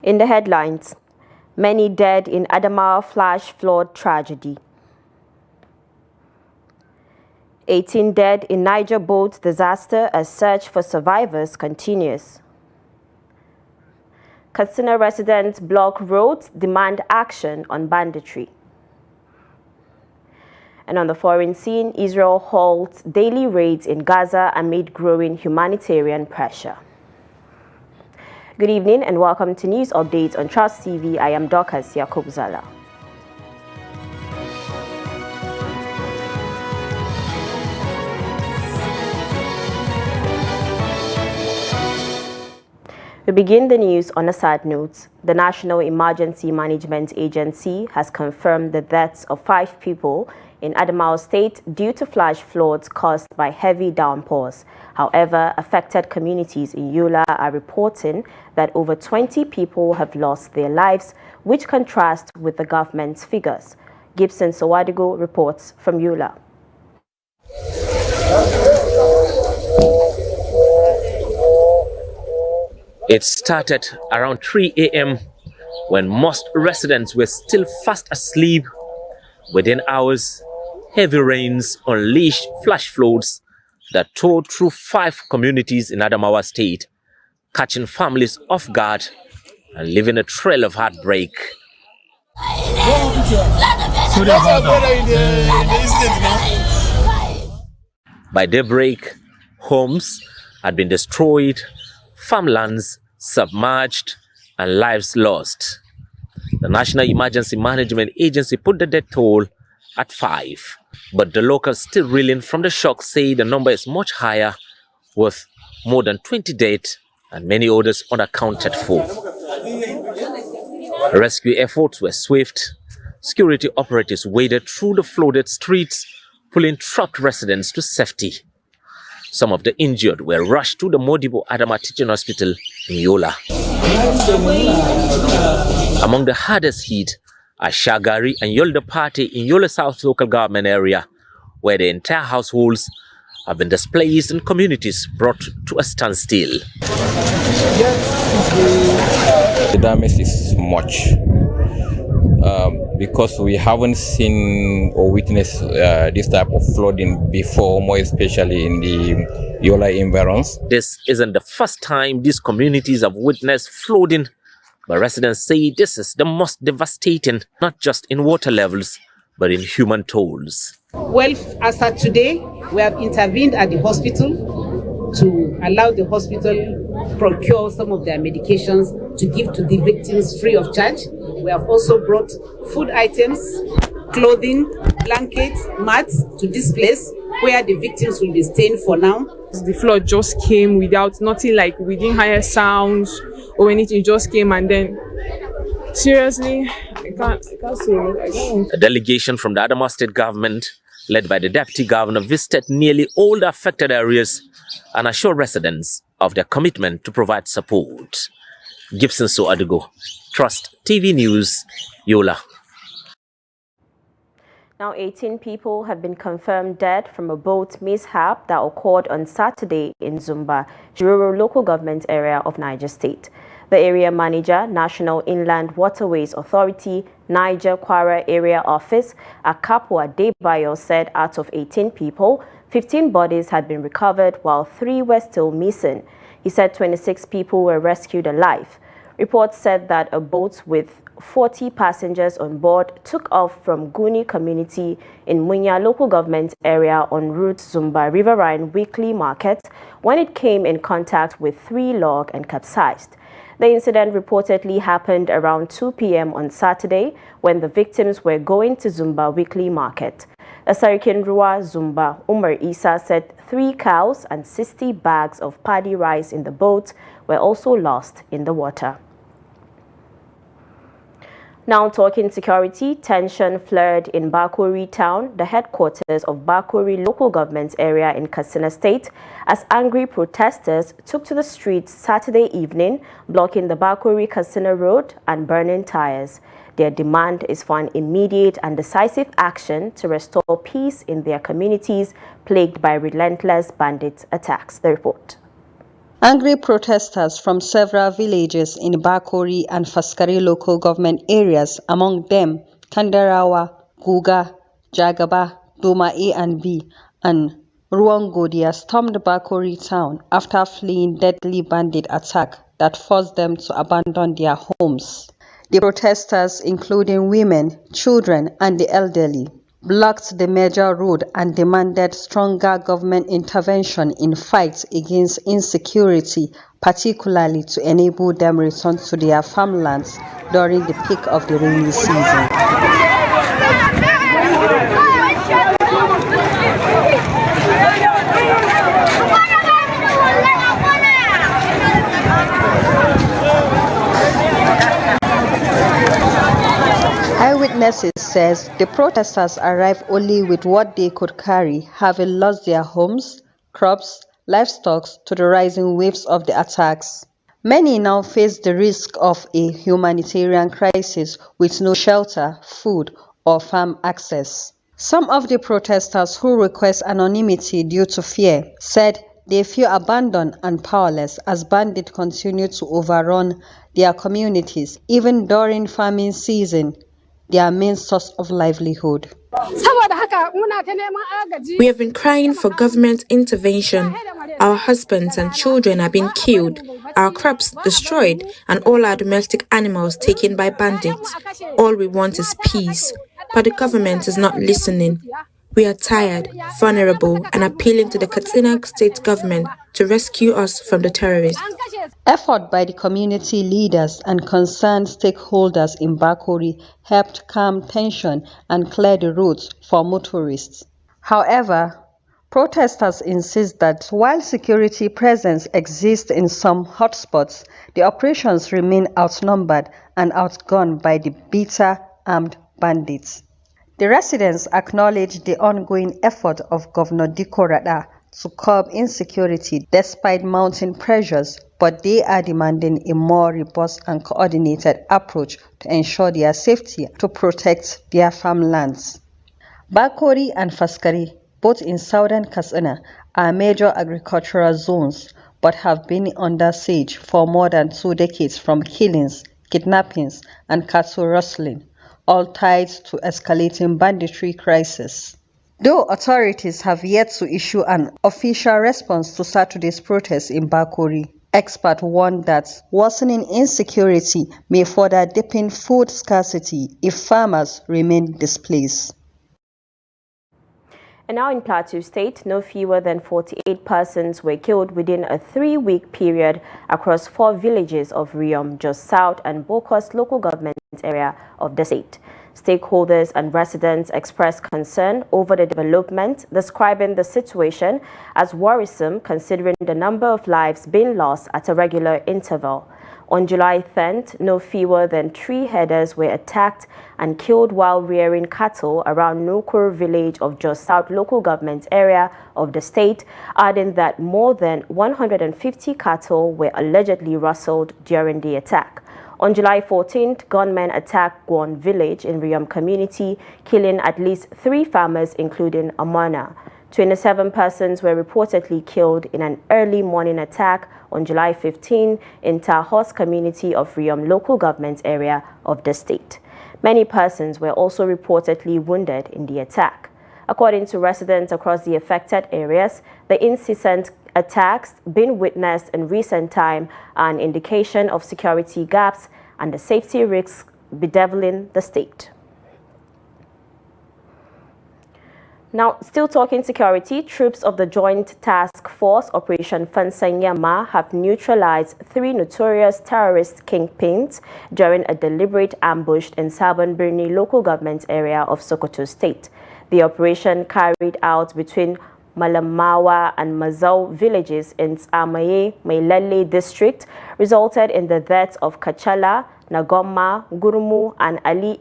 In the headlines, many dead in Adamawa flash flood tragedy. 18 dead in Niger boat disaster as search for survivors continues. Katsina residents block roads, demand action on banditry. And on the foreign scene, Israel halts daily raids in Gaza amid growing humanitarian pressure. Good evening and welcome to news updates on Trust TV. I am Dorcas Yakubzala. We begin the news on a sad note. The National Emergency Management Agency has confirmed the deaths of 5 people in Adamawa State due to flash floods caused by heavy downpours. However, affected communities in Yola are reporting that over 20 people have lost their lives, which contrasts with the government's figures. Gibson Sowadigo reports from Yola. It started around 3 a.m. when most residents were still fast asleep. Within hours, heavy rains unleashed flash floods that tore through 5 communities in Adamawa State, catching families off guard and leaving a trail of heartbreak. By daybreak, homes had been destroyed, farmlands submerged, and lives lost. The National Emergency Management Agency put the death toll at 5, but the locals still reeling from the shock say the number is much higher, with more than 20 dead and many others unaccounted for. Rescue efforts were swift. Security operatives waded through the flooded streets, pulling trapped residents to safety. Some of the injured were rushed to the Modibo Adama Teaching Hospital in Yola. Among the hardest hit are Shagari and Yolda Party in Yola South local government area, where the entire households have been displaced and communities brought to a standstill. The damage is much because we haven't seen or witnessed this type of flooding before, more especially in the Yola environs. This isn't the first time these communities have witnessed flooding, but residents say this is the most devastating, not just in water levels, but in human tolls. Well, as of today, we have intervened at the hospital to allow the hospital procure some of their medications to give to the victims free of charge. We have also brought food items, clothing, blankets, mats to this place where the victims will be staying for now. The flood just came without nothing, like we didn't hear sounds or anything, just came, and then seriously, I can't say it. A delegation from the Adamawa State government, led by the Deputy Governor, visited nearly all the affected areas and assured residents of their commitment to provide support. Gibson Soadigo, Trust TV News, Yola. Now, 18 people have been confirmed dead from a boat mishap that occurred on Saturday in Zumba, rural local government area of Niger State. The area manager, National Inland Waterways Authority, Niger Kwara Area Office, Akapua Debayo, said out of 18 people, 15 bodies had been recovered while 3 were still missing. He said 26 people were rescued alive. Reports said that a boat with 40 passengers on board took off from Guni community in Munya local government area en route Zumba Riverine Weekly Market when it came in contact with 3 log and capsized. The incident reportedly happened around 2 p.m. on Saturday when the victims were going to Zumba Weekly Market. A Sarikin Rua Zumba, Umar Isa, said 3 cows and 60 bags of paddy rice in the boat were also lost in the water. Now talking security, tension flared in Bakuri town, the headquarters of Bakuri local government area in Katsina State, as angry protesters took to the streets Saturday evening, blocking the Bakuri-Katsina road and burning tires. Their demand is for an immediate and decisive action to restore peace in their communities plagued by relentless bandit attacks. The report. Angry protesters from several villages in Bakuri and Faskari local government areas, among them Kandarawa, Guga, Jagaba, Doma A and B, and Ruwangodia, stormed Bakuri town after fleeing deadly bandit attack that forced them to abandon their homes. The protesters, including women, children, and the elderly, blocked the major road and demanded stronger government intervention in fights against insecurity, particularly to enable them return to their farmlands during the peak of the rainy season. Eyewitnesses says the protesters arrived only with what they could carry, having lost their homes, crops, livestock to the rising waves of the attacks. Many now face the risk of a humanitarian crisis with no shelter, food, or farm access. Some of the protesters who request anonymity due to fear said they feel abandoned and powerless as bandits continue to overrun their communities, even during farming season, their main source of livelihood. We have been crying for government intervention. Our husbands and children are being killed, our crops destroyed, and all our domestic animals taken by bandits. All we want is peace, but the government is not listening. We are tired, vulnerable, and appealing to the Katsina state government to rescue us from the terrorists. Effort by the community leaders and concerned stakeholders in Bakuri helped calm tension and clear the roads for motorists. However, protesters insist that while security presence exists in some hotspots, the operations remain outnumbered and outgunned by the bitter armed bandits. The residents acknowledge the ongoing effort of Governor Dikko Rada to curb insecurity despite mounting pressures, but they are demanding a more robust and coordinated approach to ensure their safety to protect their farmlands. Bakuri and Faskari, both in southern Katsina, are major agricultural zones but have been under siege for more than 2 decades from killings, kidnappings, and cattle rustling, all tied to escalating banditry crisis. Though authorities have yet to issue an official response to Saturday's protests in Bakuri, experts warn that worsening insecurity may further deepen food scarcity if farmers remain displaced. And now in Plateau State, no fewer than 48 persons were killed within a 3-week period across 4 villages of Riom, just south and Bokos local government area of the state. Stakeholders and residents expressed concern over the development, describing the situation as worrisome considering the number of lives being lost at a regular interval. On July 10th, no fewer than 3 herders were attacked and killed while rearing cattle around Nukur village of Jos South local government area of the state, adding that more than 150 cattle were allegedly rustled during the attack. On July 14th, gunmen attacked Gwon village in Riom community, killing at least 3 farmers, including Amana. 27 persons were reportedly killed in an early morning attack on July 15 in Tahos community of Riom local government area of the state. Many persons were also reportedly wounded in the attack. According to residents across the affected areas, the incessant attacks being witnessed in recent time are an indication of security gaps and the safety risks bedeviling the state. Now, still talking security, troops of the Joint Task Force Operation Fansanyama have neutralized 3 notorious terrorist kingpins during a deliberate ambush in Sabon Birni local government area of Sokoto State. The operation carried out between Malamawa and Mazau villages in Tsamaye, Mailele district resulted in the deaths of Kachala, Nagoma, Gurumu, and Ali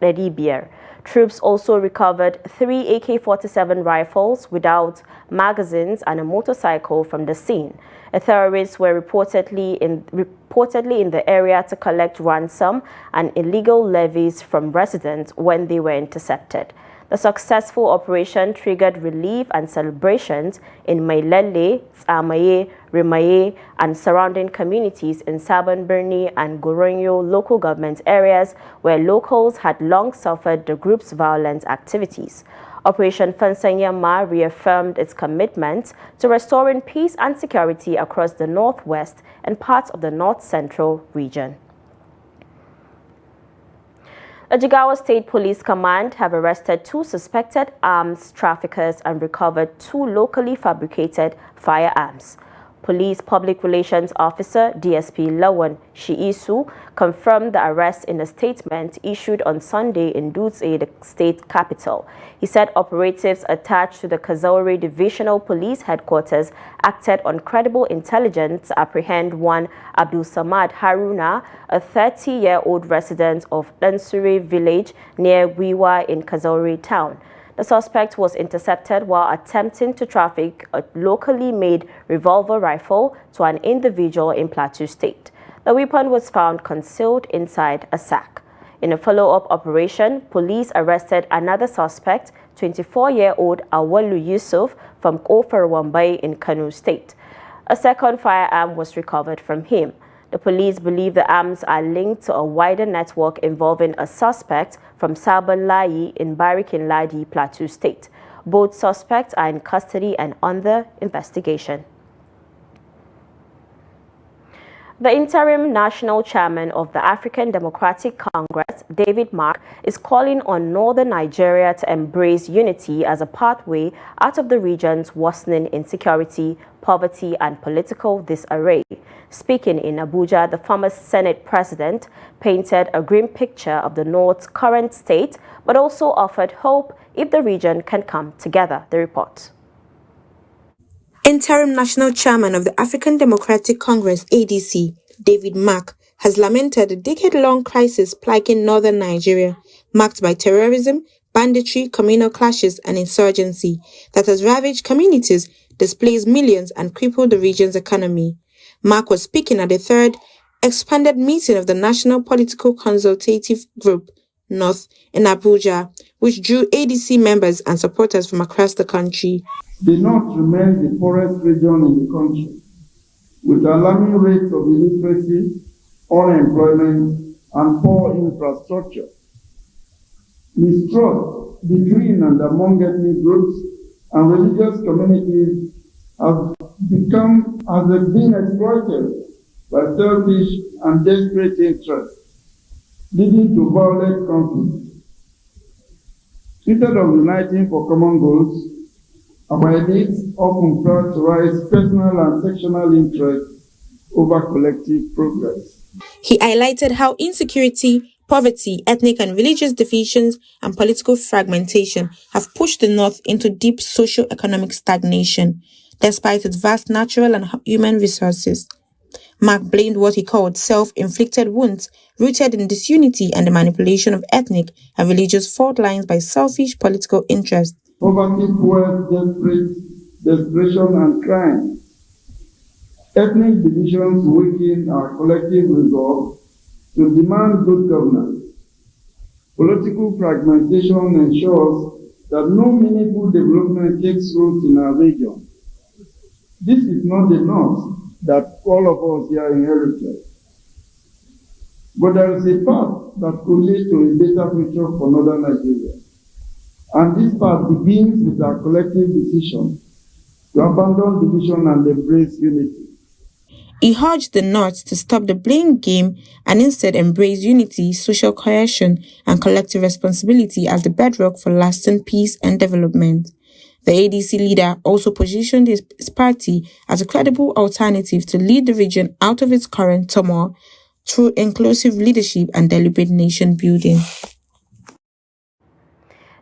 Redibier. Troops also recovered 3 AK-47 rifles without magazines and a motorcycle from the scene. Terrorists were reportedly in the area to collect ransom and illegal levies from residents when they were intercepted. The successful operation triggered relief and celebrations in Mailele, Tsamaye, Rimaye, and surrounding communities in Sabon Birni and Goronyo local government areas where locals had long suffered the group's violent activities. Operation Fansanyama reaffirmed its commitment to restoring peace and security across the northwest and parts of the north-central region. The Jigawa State Police Command have arrested 2 suspected arms traffickers and recovered 2 locally fabricated firearms. Police Public Relations Officer DSP Lawan Shiisu confirmed the arrest in a statement issued on Sunday in Dutse, the state capital. He said operatives attached to the Kazauri Divisional Police Headquarters acted on credible intelligence to apprehend one Abdul Samad Haruna, a 30-year-old resident of Dansuri village near Wiwa in Kazauri town. The suspect was intercepted while attempting to traffic a locally made revolver rifle to an individual in Plateau State. The weapon was found concealed inside a sack. In a follow-up operation, police arrested another suspect, 24-year-old Awalu Yusuf from Oferwambai in Kano State. A second firearm was recovered from him. The police believe the arms are linked to a wider network involving a suspect from Sabon Layi in Barikin Ladi, Plateau State. Both suspects are in custody and under investigation. The interim national chairman of the African Democratic Congress, David Mark, is calling on northern Nigeria to embrace unity as a pathway out of the region's worsening insecurity, poverty, and political disarray. Speaking in Abuja, the former Senate president painted a grim picture of the North's current state, but also offered hope if the region can come together. The report. Interim National Chairman of the African Democratic Congress, ADC, David Mark, has lamented a decade-long crisis plaguing northern Nigeria, marked by terrorism, banditry, communal clashes, and insurgency that has ravaged communities, displaced millions, and crippled the region's economy. Mark was speaking at the third expanded meeting of the National Political Consultative Group, North, in Abuja, which drew ADC members and supporters from across the country. The North remains the poorest region in the country, with alarming rates of illiteracy, unemployment, and poor infrastructure. Mistrust between and among ethnic groups and religious communities has been exploited by selfish and desperate interests, leading to violent conflict. Instead of uniting for common goals, our elites often prioritize personal and sectional interests over collective progress. He highlighted how insecurity, poverty, ethnic and religious divisions, and political fragmentation have pushed the North into deep socio-economic stagnation, despite its vast natural and human resources. Mark blamed what he called self-inflicted wounds rooted in disunity and the manipulation of ethnic and religious fault lines by selfish political interests. Poverty fuels desperation and crime. Ethnic divisions weaken our collective resolve to demand good governance. Political fragmentation ensures that no meaningful development takes root in our region. This is not the north that all of us here inherited. But there is a path that could lead to a better future for northern Nigeria. And this path begins with our collective decision to abandon division and embrace unity. He urged the North to stop the blame game and instead embrace unity, social cohesion, and collective responsibility as the bedrock for lasting peace and development. The ADC leader also positioned his party as a credible alternative to lead the region out of its current turmoil through inclusive leadership and deliberate nation building.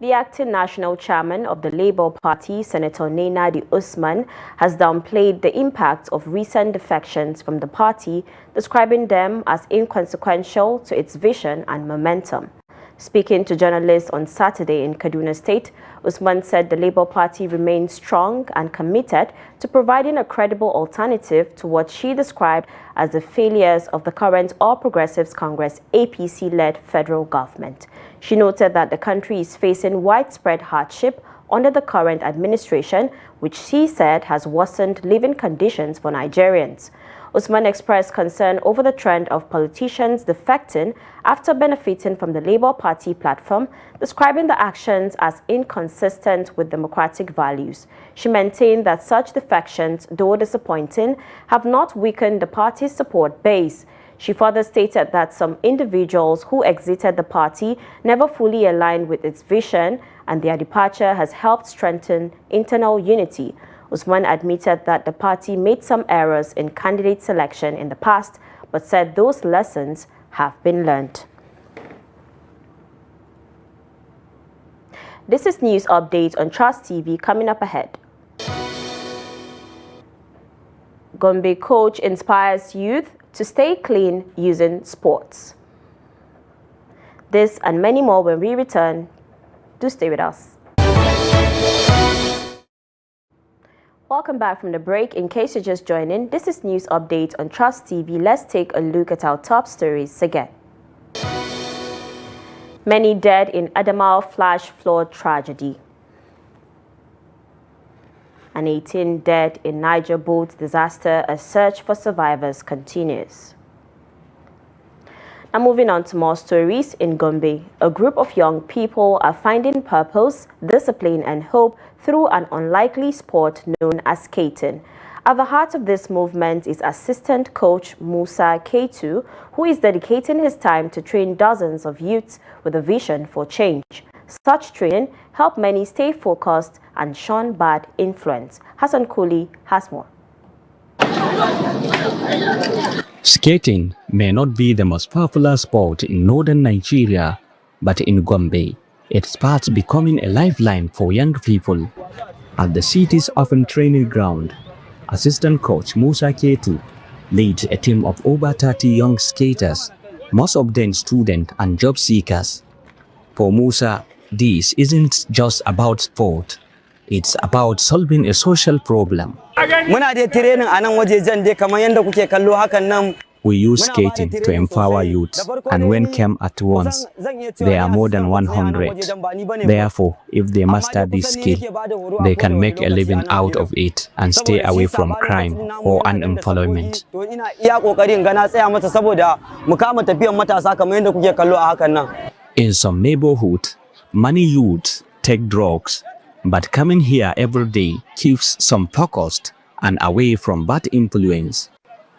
The acting national chairman of the Labour Party, Senator Nenadi Usman, has downplayed the impact of recent defections from the party, describing them as inconsequential to its vision and momentum. Speaking to journalists on Saturday in Kaduna State, Usman said the Labour Party remains strong and committed to providing a credible alternative to what she described as the failures of the current All Progressives Congress APC-led federal government. She noted that the country is facing widespread hardship, under the current administration, which she said has worsened living conditions for Nigerians. Usman expressed concern over the trend of politicians defecting after benefiting from the Labour Party platform, describing the actions as inconsistent with democratic values. She maintained that such defections, though disappointing, have not weakened the party's support base. She further stated that some individuals who exited the party never fully aligned with its vision, and their departure has helped strengthen internal unity. Usman admitted that the party made some errors in candidate selection in the past, but said those lessons have been learned. This is news update on Trust TV coming up ahead. Gombe coach inspires youth to stay clean using sports. This and many more when we return. Do stay with us. Welcome back from the break. In case you're just joining, this is news update on Trust TV. Let's take a look at our top stories again. Many dead in Adamawa flash flood tragedy. And 18 dead in Niger boat disaster. A search for survivors continues. Now moving on to more stories. In Gombe, a group of young people are finding purpose, discipline and hope through an unlikely sport known as skating. At the heart of this movement is assistant coach Musa Ketu, who is dedicating his time to train dozens of youths with a vision for change. Such training help many stay focused and shun bad influence. Hassan Kuli has more. Skating may not be the most popular sport in northern Nigeria, but in Gombe, it's fast becoming a lifeline for young people. At the city's often training ground, assistant coach Musa Ketu leads a team of over 30 young skaters, most of them students and job seekers. For Musa, this isn't just about sport, it's about solving a social problem. We use skating to empower youth, and when came at once, there are more than 100. Therefore, if they master this skill, they can make a living out of it and stay away from crime or unemployment. In some neighborhoods, many youths take drugs, but coming here every day keeps some focused and away from bad influence.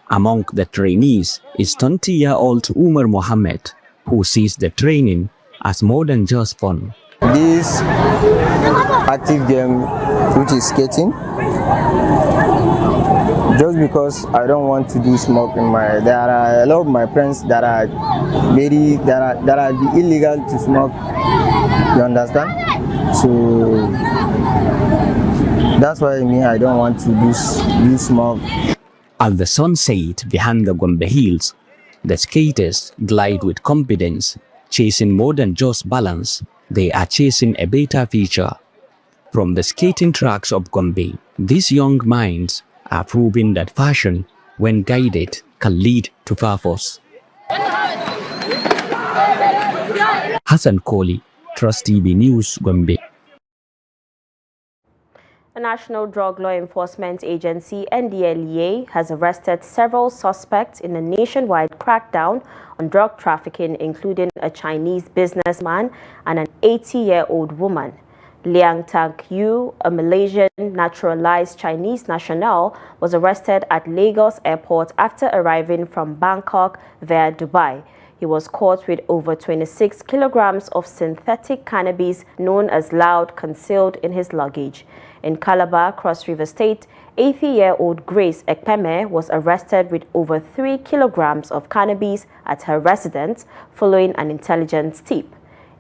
Among the trainees is 20-year-old Umar Mohammed, who sees the training as more than just fun. This active game, which is skating, just because I don't want to do smoke in my, there are a lot of my friends that are illegal to smoke, you understand? So that's why I don't want to do smoke. At the sunset behind the Gombe Hills, the skaters glide with confidence, chasing more than just balance. They are chasing a better future. From the skating tracks of Gombe, these young minds are proving that passion, when guided, can lead to purpose. Hassan Koli, Trust TV News, Gombe. The National Drug Law Enforcement Agency, NDLEA, has arrested several suspects in a nationwide crackdown on drug trafficking, including a Chinese businessman and an 80-year-old woman. Liang Tak-yu, a Malaysian naturalized Chinese national, was arrested at Lagos Airport after arriving from Bangkok via Dubai. He was caught with over 26 kilograms of synthetic cannabis known as loud concealed in his luggage. In Calabar, Cross River State, 80-year-old Grace Ekpeme was arrested with over 3 kilograms of cannabis at her residence following an intelligence tip.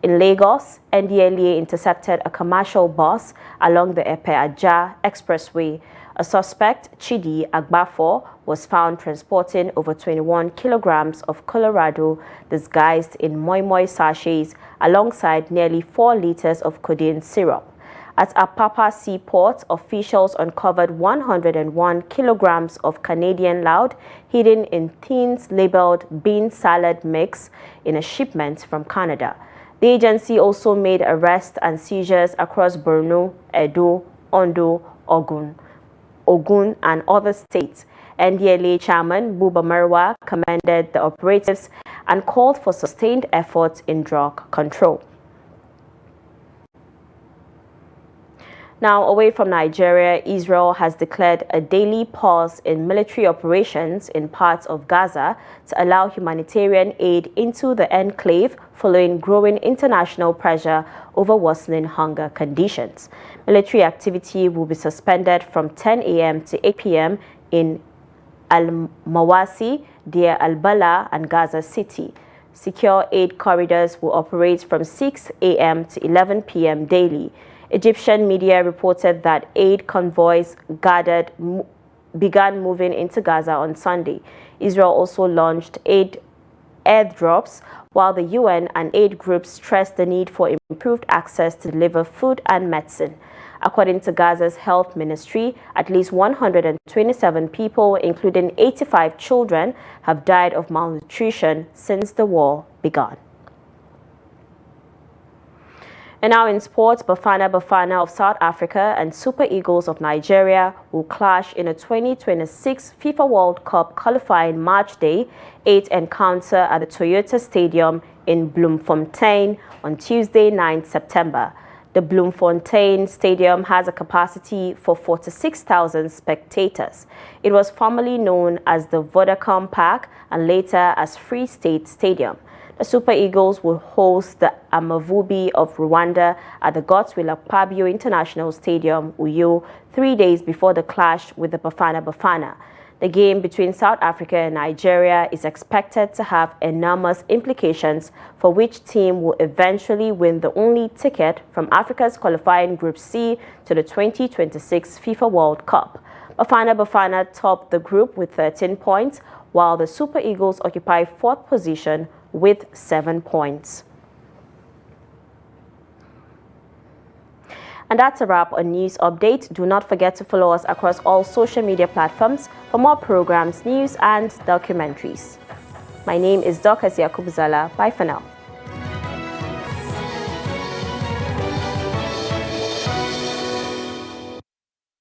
In Lagos, NDLEA intercepted a commercial bus along the Epe-Ajah Expressway. A suspect, Chidi Agbafo, was found transporting over 21 kilograms of Colorado disguised in moi moi sachets alongside nearly 4 liters of codeine syrup. At Apapa Seaport, officials uncovered 101 kilograms of Canadian loud hidden in tins labeled bean salad mix in a shipment from Canada. The agency also made arrests and seizures across Borno, Edo, Ondo, Ogun, and other states. NDLEA Chairman Buba Marwa commended the operatives and called for sustained efforts in drug control. Now, away from Nigeria, Israel has declared a daily pause in military operations in parts of Gaza to allow humanitarian aid into the enclave following growing international pressure over worsening hunger conditions. Military activity will be suspended from 10 a.m. to 8 p.m. in Al-Mawasi, Deir al-Bala, and Gaza City. Secure aid corridors will operate from 6 a.m. to 11 p.m. daily. Egyptian media reported that aid convoys began moving into Gaza on Sunday. Israel also launched aid airdrops, while the UN and aid groups stressed the need for improved access to deliver food and medicine. According to Gaza's health ministry, at least 127 people, including 85 children, have died of malnutrition since the war began. And now in sports, Bafana of South Africa and Super Eagles of Nigeria will clash in a 2026 FIFA World Cup qualifying match day 8 encounter at the Toyota Stadium in Bloemfontein on Tuesday, 9 September. The Bloemfontein Stadium has a capacity for 46,000 spectators. It was formerly known as the Vodacom Park and later as Free State Stadium. The Super Eagles will host the Amavubi of Rwanda at the Godswill Akpabio International Stadium, Uyo, 3 days before the clash with the Bafana. The game between South Africa and Nigeria is expected to have enormous implications for which team will eventually win the only ticket from Africa's qualifying Group C to the 2026 FIFA World Cup. Bafana topped the group with 13 points, while the Super Eagles occupy 4th position with 7 points. And that's a wrap on News Update. Do not forget to follow us across all social media platforms for more programs, news, and documentaries. My name is Dorcas Yakubuzala. Bye for now.